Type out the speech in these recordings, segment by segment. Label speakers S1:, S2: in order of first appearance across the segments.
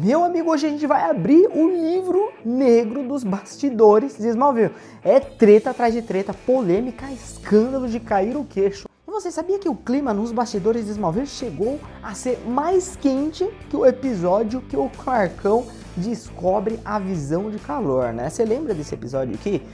S1: Meu amigo, hoje a gente vai abrir o livro negro dos bastidores de Smallville. É treta atrás de treta, polêmica, escândalo de cair o queixo. E você sabia que o clima nos bastidores de Smallville chegou a ser mais quente que o episódio que o Clarkão descobre a visão de calor, né? Você lembra desse episódio aqui?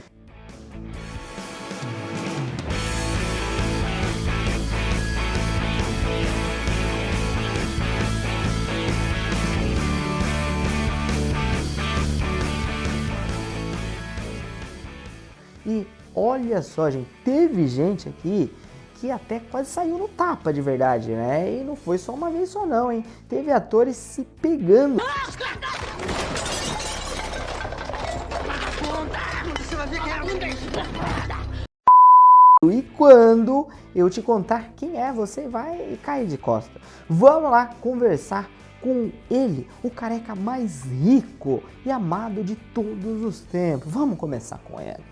S1: E olha só, gente, teve gente aqui que até quase saiu no tapa de verdade, né? E não foi só uma vez só não, hein? Teve atores se pegando. E quando eu te contar quem é, você vai cair de costa. Vamos lá conversar com ele, o careca mais rico e amado de todos os tempos. Vamos começar com ele.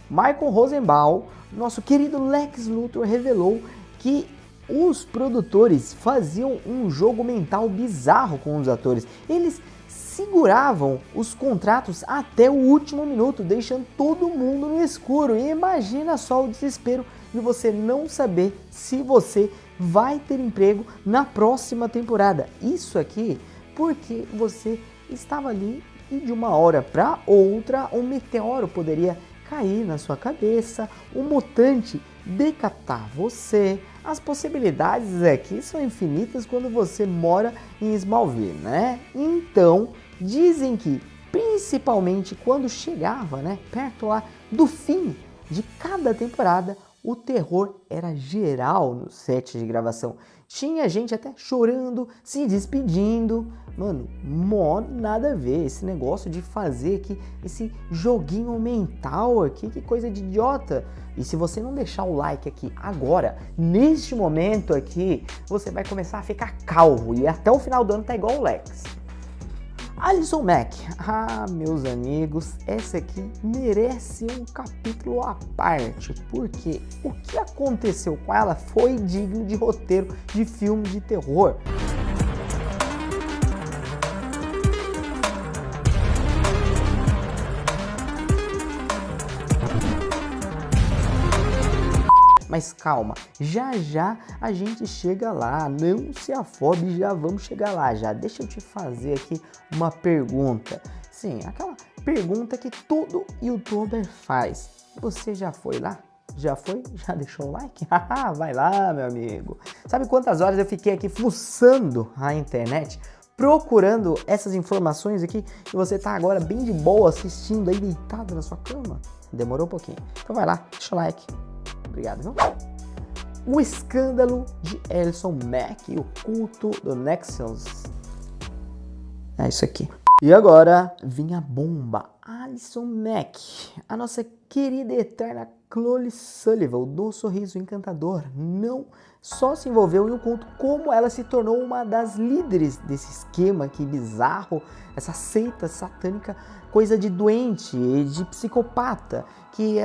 S1: Michael Rosenbaum, nosso querido Lex Luthor, revelou que os produtores faziam um jogo mental bizarro com os atores. Eles seguravam os contratos até o último minuto, deixando todo mundo no escuro. E imagina só o desespero de você não saber se você vai ter emprego na próxima temporada. Isso aqui porque você estava ali e de uma hora para outra um meteoro poderia cair na sua cabeça, um mutante decapitar você. As possibilidades aqui são infinitas quando você mora em Smallville, né? Então, dizem que, principalmente quando chegava, né, perto lá do fim de cada temporada, o terror era geral no set de gravação. Tinha gente até chorando, se despedindo. Mano, nada a ver esse negócio de fazer aqui esse joguinho mental aqui, que coisa de idiota. E se você não deixar o like aqui agora, neste momento aqui, você vai começar a ficar calvo e até o final do ano tá igual o Lex. Allison Mack, meus amigos, essa aqui merece um capítulo à parte, porque o que aconteceu com ela foi digno de roteiro de filme de terror. Mas calma, já já a gente chega lá, não se afobe, já vamos chegar lá já. Deixa eu te fazer aqui uma pergunta. Sim, aquela pergunta que todo youtuber faz. Você já foi lá? Já foi? Já deixou o like? Vai lá, meu amigo. Sabe quantas horas eu fiquei aqui fuçando a internet, procurando essas informações aqui, e você tá agora bem de boa assistindo aí deitado na sua cama? Demorou um pouquinho. Então vai lá, deixa o like. Obrigado, viu? O escândalo de Allison Mack e o culto do Nexus. É isso aqui. E agora, vinha a bomba. Allison Mack, a nossa querida e eterna Chloe Sullivan, do Sorriso Encantador, não só se envolveu em um culto, como ela se tornou uma das líderes desse esquema aqui bizarro, essa seita satânica, coisa de doente, de psicopata, que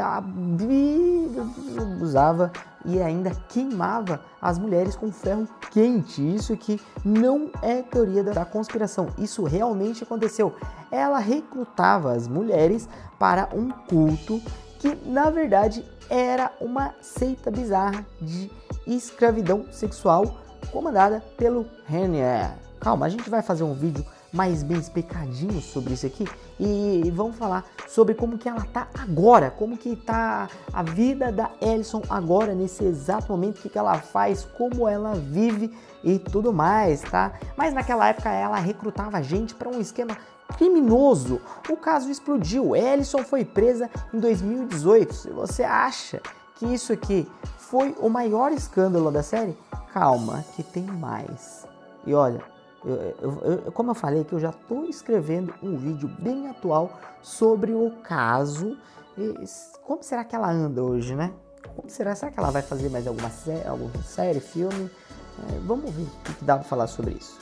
S1: abusava e ainda queimava as mulheres com ferro quente. Isso aqui não é teoria da conspiração, isso realmente aconteceu. Ela recrutava as mulheres para um culto que, na verdade, era uma seita bizarra de escravidão sexual comandada pelo Henry. Calma, a gente vai fazer um vídeo mais bem explicadinho sobre isso aqui e vamos falar sobre como que ela tá agora, como que tá a vida da Allison agora, nesse exato momento, o que ela faz, como ela vive e tudo mais, tá? Mas naquela época ela recrutava gente para um esquema criminoso. O caso explodiu, Allison foi presa em 2018. Se você acha que isso aqui foi o maior escândalo da série, calma, que tem mais. E olha, como eu falei que eu já estou escrevendo um vídeo bem atual sobre o caso. E como será que ela anda hoje, né? Como será que ela vai fazer mais alguma série, filme? Vamos ver o que dá para falar sobre isso.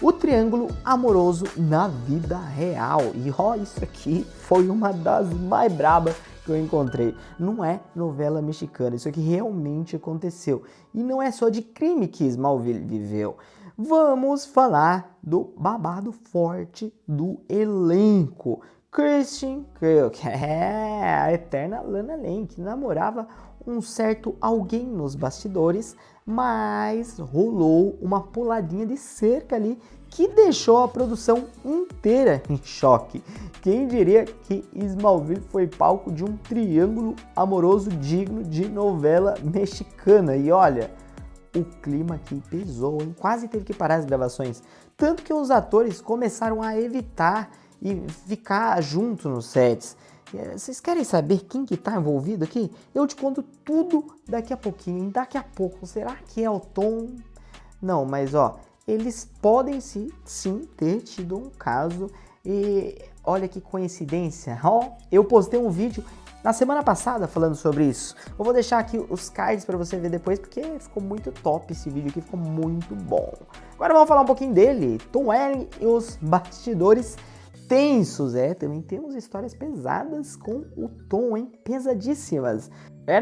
S1: O triângulo amoroso na vida real. E ó, isso aqui foi uma das mais brabas que eu encontrei. Não é novela mexicana, isso aqui realmente aconteceu. E não é só de crime que Smallville viveu. vamos falar do babado forte do elenco. Kristen Craig, a eterna Lana Lang, que namorava um certo alguém nos bastidores, mas rolou uma puladinha de cerca ali que deixou a produção inteira em choque. Quem diria que Smallville foi palco de um triângulo amoroso digno de novela mexicana? E olha, o clima aqui pesou, hein? Quase teve que parar as gravações. Tanto que os atores começaram a evitar e ficar junto nos sets. Vocês querem saber quem que tá envolvido aqui? Eu te conto tudo daqui a pouquinho. Daqui a pouco, será que é o Tom? Não, mas ó, eles podem sim ter tido um caso. E olha que coincidência. Ó, eu postei um vídeo na semana passada falando sobre isso. Eu vou deixar aqui os cards para você ver depois, porque ficou muito top esse vídeo aqui, ficou muito bom. Agora vamos falar um pouquinho dele. Tom Welling e os bastidores tensos, também temos histórias pesadas com o Tom, hein? Pesadíssimas.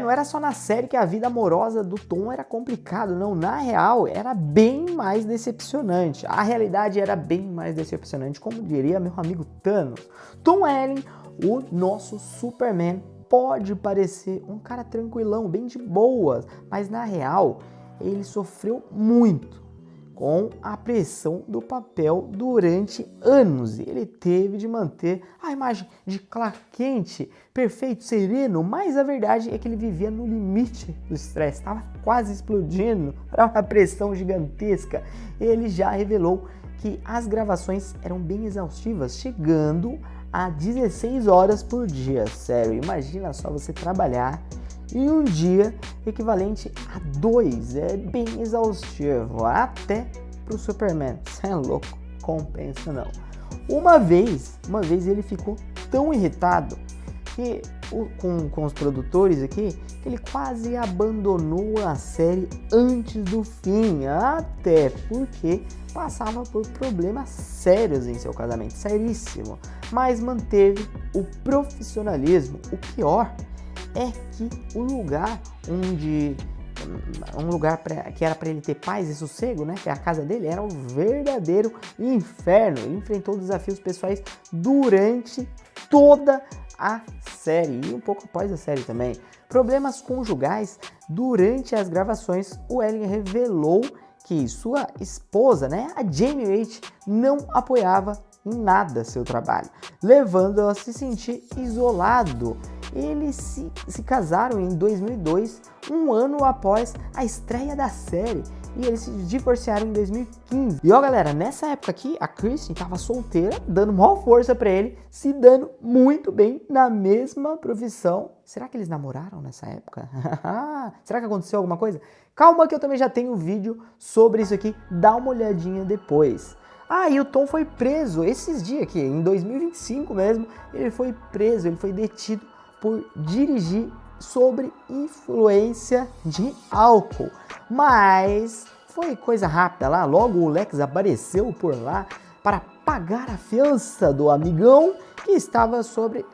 S1: Não era só na série que a vida amorosa do Tom era complicado, não. Na real, era bem mais decepcionante. A realidade era bem mais decepcionante, como diria meu amigo Thanos. Tom Welling, o nosso Superman, pode parecer um cara tranquilão, bem de boas, mas na real, ele sofreu muito com a pressão do papel durante anos. Ele teve de manter a imagem de Clark Kent, perfeito, sereno, mas a verdade é que ele vivia no limite do estresse, estava quase explodindo, era uma pressão gigantesca. Ele já revelou que as gravações eram bem exaustivas, chegando a 16 horas por dia. Sério, imagina só você trabalhar em um dia equivalente a 2, é bem exaustivo, até pro Superman. Você é louco, compensa não. Uma vez ele ficou tão irritado que, com os produtores aqui, que ele quase abandonou a série antes do fim, até porque passava por problemas sérios em seu casamento, seríssimo, mas manteve o profissionalismo. O pior é que o lugar que era para ele ter paz e sossego, né, que é a casa dele, era um verdadeiro inferno. Ele enfrentou desafios pessoais durante toda a série e um pouco após a série também. Problemas conjugais durante as gravações. O Welling revelou que sua esposa, né, a Jamie Waite, não apoiava em nada seu trabalho, levando-a a se sentir isolado. Eles se casaram em 2002, um ano após a estreia da série, e eles se divorciaram em 2015. E ó galera, nessa época aqui, a Kristen estava solteira, dando maior força para ele, se dando muito bem na mesma profissão. Será que eles namoraram nessa época? Será que aconteceu alguma coisa? Calma que eu também já tenho um vídeo sobre isso aqui, dá uma olhadinha depois. E o Tom foi preso esses dias aqui, em 2025 mesmo, ele foi preso, ele foi detido por dirigir sobre influência de álcool. Mas foi coisa rápida lá, logo o Lex apareceu por lá para pagar a fiança do amigão que estava sob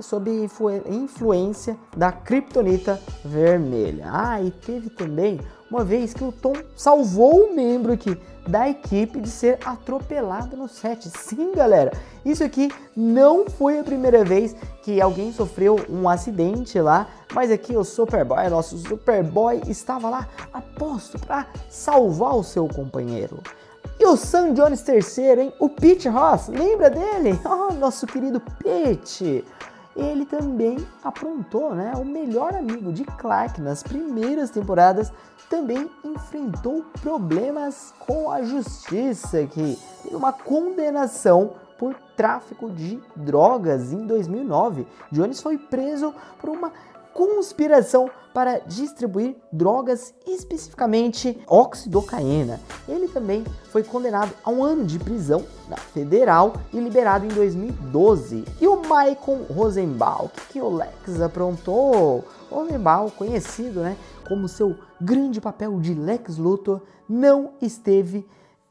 S1: influência da Kryptonita Vermelha. E teve também uma vez que o Tom salvou um membro aqui da equipe de ser atropelado no set. Sim, galera, isso aqui não foi a primeira vez que alguém sofreu um acidente lá, mas aqui o Superboy, nosso Superboy, estava lá a posto para salvar o seu companheiro. E o Sam Jones III, hein? O Pete Ross, lembra dele? Nosso querido Pete. Ele também aprontou, né? O melhor amigo de Clark nas primeiras temporadas também enfrentou problemas com a justiça aqui. Teve uma condenação por tráfico de drogas em 2009. Jones foi preso por uma conspiração para distribuir drogas, especificamente oxidocaína. Ele também foi condenado a 1 ano de prisão na federal e liberado em 2012. E o Michael Rosenbaum, que o Lex aprontou? Rosenbaum, conhecido, né, como seu grande papel de Lex Luthor, não esteve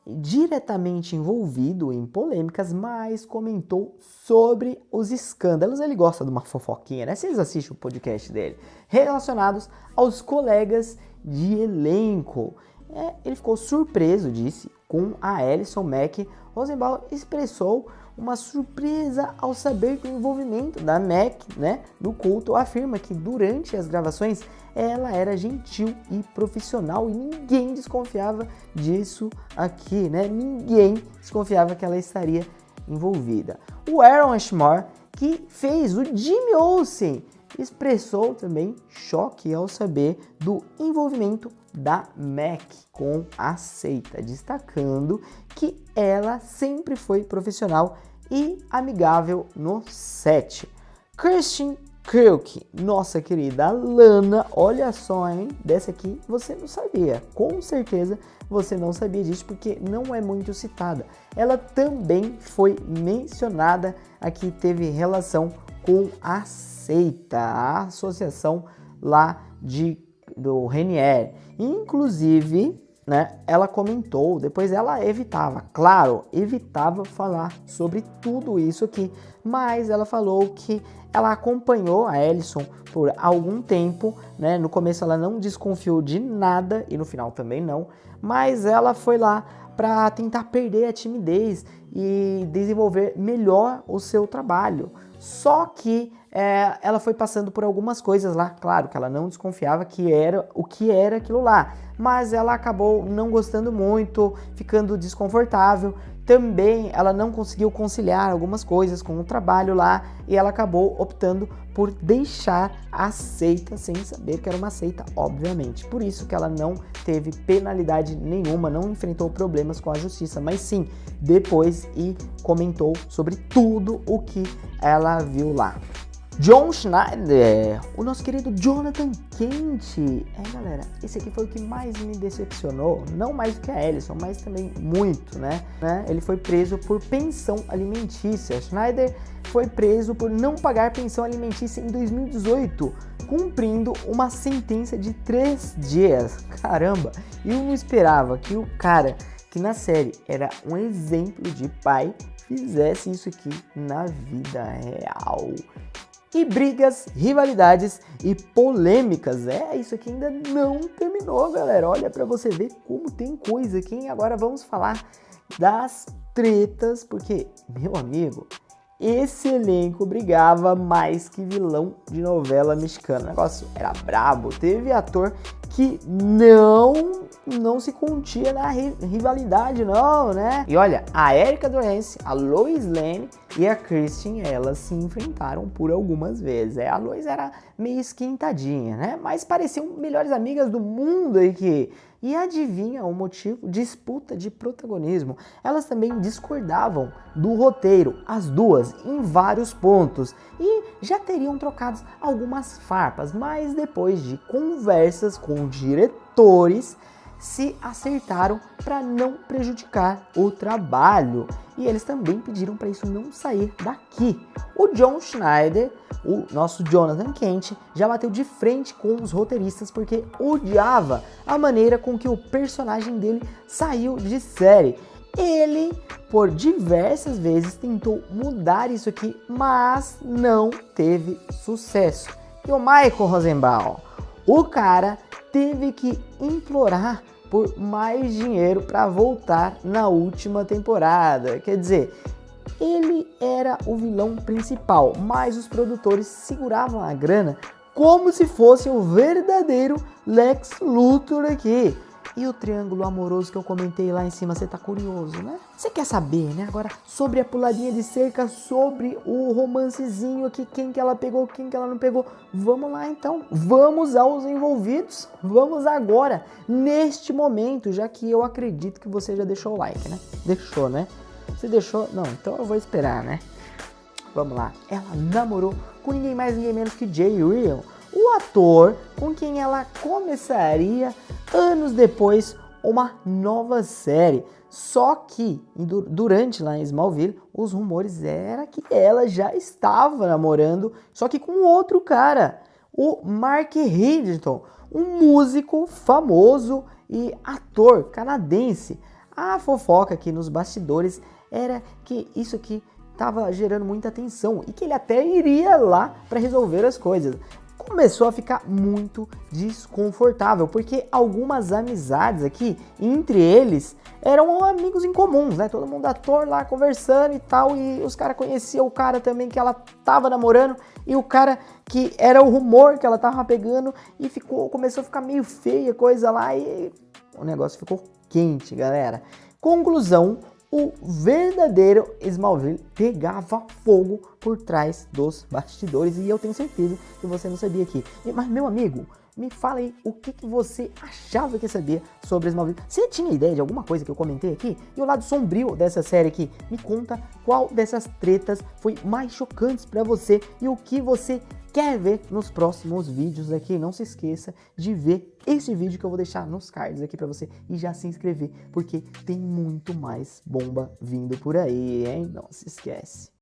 S1: diretamente envolvido em polêmicas, mas comentou sobre os escândalos. Ele gosta de uma fofoquinha, né? Vocês assistem o podcast dele, relacionados aos colegas de elenco. ele ficou surpreso, disse, com a Alison Mack. Rosenbaum expressou uma surpresa ao saber que o envolvimento da Mack, né, no culto, afirma que durante as gravações ela era gentil e profissional e ninguém desconfiava disso aqui, né? Ninguém desconfiava que ela estaria envolvida. O Aaron Ashmore, que fez o Jimmy Olsen, expressou também choque ao saber do envolvimento da Mack com a seita, destacando que ela sempre foi profissional e amigável no set. Kirsten Kirk, nossa querida Lana, olha só, hein? Dessa aqui você não sabia, com certeza você não sabia disso porque não é muito citada. Ela também foi mencionada aqui, teve relação com a seita, a associação lá do Renier. Inclusive, né, ela comentou, depois ela evitava falar sobre tudo isso aqui, mas ela falou que ela acompanhou a Alison por algum tempo, né? No começo ela não desconfiou de nada e no final também não, mas ela foi lá para tentar perder a timidez e desenvolver melhor o seu trabalho. Só que ela foi passando por algumas coisas lá, claro que ela não desconfiava que era o que era aquilo lá, mas ela acabou não gostando muito, ficando desconfortável. Também ela não conseguiu conciliar algumas coisas com o trabalho lá e ela acabou optando por deixar a seita sem saber que era uma seita, obviamente. Por isso que ela não teve penalidade nenhuma, não enfrentou problemas com a justiça, mas sim depois e comentou sobre tudo o que ela viu lá. John Schneider, o nosso querido Jonathan Kent. Galera, esse aqui foi o que mais me decepcionou, não mais do que a Alison, mas também muito, né? Ele foi preso por pensão alimentícia. Schneider foi preso por não pagar pensão alimentícia em 2018, cumprindo uma sentença de 3 dias. Caramba, eu não esperava que o cara que na série era um exemplo de pai fizesse isso aqui na vida real. E brigas, rivalidades e polêmicas. Isso aqui ainda não terminou, galera. Olha pra você ver como tem coisa aqui, hein? Agora vamos falar das tretas, porque, meu amigo, esse elenco brigava mais que vilão de novela mexicana. O negócio era brabo. Teve ator que não se contia na rivalidade, não, né? E olha, a Erika Durance, a Lois Lane e a Kirsten, elas se enfrentaram por algumas vezes. A Lois era meio esquentadinha, né? Mas pareciam melhores amigas do mundo aqui. E adivinha o motivo? Disputa de protagonismo. Elas também discordavam do roteiro, as duas, em vários pontos. E já teriam trocado algumas farpas, mas depois de conversas com diretores, se acertaram para não prejudicar o trabalho. E eles também pediram para isso não sair daqui. O John Schneider, o nosso Jonathan Kent, já bateu de frente com os roteiristas porque odiava a maneira com que o personagem dele saiu de série. Ele, por diversas vezes, tentou mudar isso aqui, mas não teve sucesso. E o Michael Rosenbaum, o cara teve que implorar por mais dinheiro para voltar na última temporada. Quer dizer, ele era o vilão principal, mas os produtores seguravam a grana como se fosse o verdadeiro Lex Luthor aqui. E o triângulo amoroso que eu comentei lá em cima, você tá curioso, né? Você quer saber, né? Agora, sobre a puladinha de cerca, sobre o romancezinho aqui, quem que ela pegou, quem que ela não pegou. Vamos lá, então. Vamos aos envolvidos. Vamos agora, neste momento, já que eu acredito que você já deixou o like, né? Deixou, né? Você deixou? Não, então eu vou esperar, né? Vamos lá. Ela namorou com ninguém mais, ninguém menos que Jay Ryan, o ator com quem ela começaria anos depois uma nova série. Só que durante lá em Smallville, os rumores eram que ela já estava namorando, só que com outro cara, o Mark Hiddleston, um músico famoso e ator canadense. A fofoca aqui nos bastidores era que isso aqui estava gerando muita atenção e que ele até iria lá para resolver as coisas. começou a ficar muito desconfortável, porque algumas amizades aqui, entre eles, eram amigos em comuns, né? Todo mundo ator lá conversando e tal, e os caras conheciam o cara também que ela tava namorando, e o cara que era o rumor que ela tava pegando, e começou a ficar meio feia a coisa lá, e o negócio ficou quente, galera. Conclusão, o verdadeiro Smallville pegava fogo por trás dos bastidores, e eu tenho certeza que você não sabia aqui. Mas, meu amigo, me fala aí o que você achava que sabia sobre Smallville. Você tinha ideia de alguma coisa que eu comentei aqui? E o lado sombrio dessa série aqui? Me conta qual dessas tretas foi mais chocante pra você e o que você quer ver nos próximos vídeos aqui. Não se esqueça de ver esse vídeo que eu vou deixar nos cards aqui pra você e já se inscrever, porque tem muito mais bomba vindo por aí, hein? Não se esquece.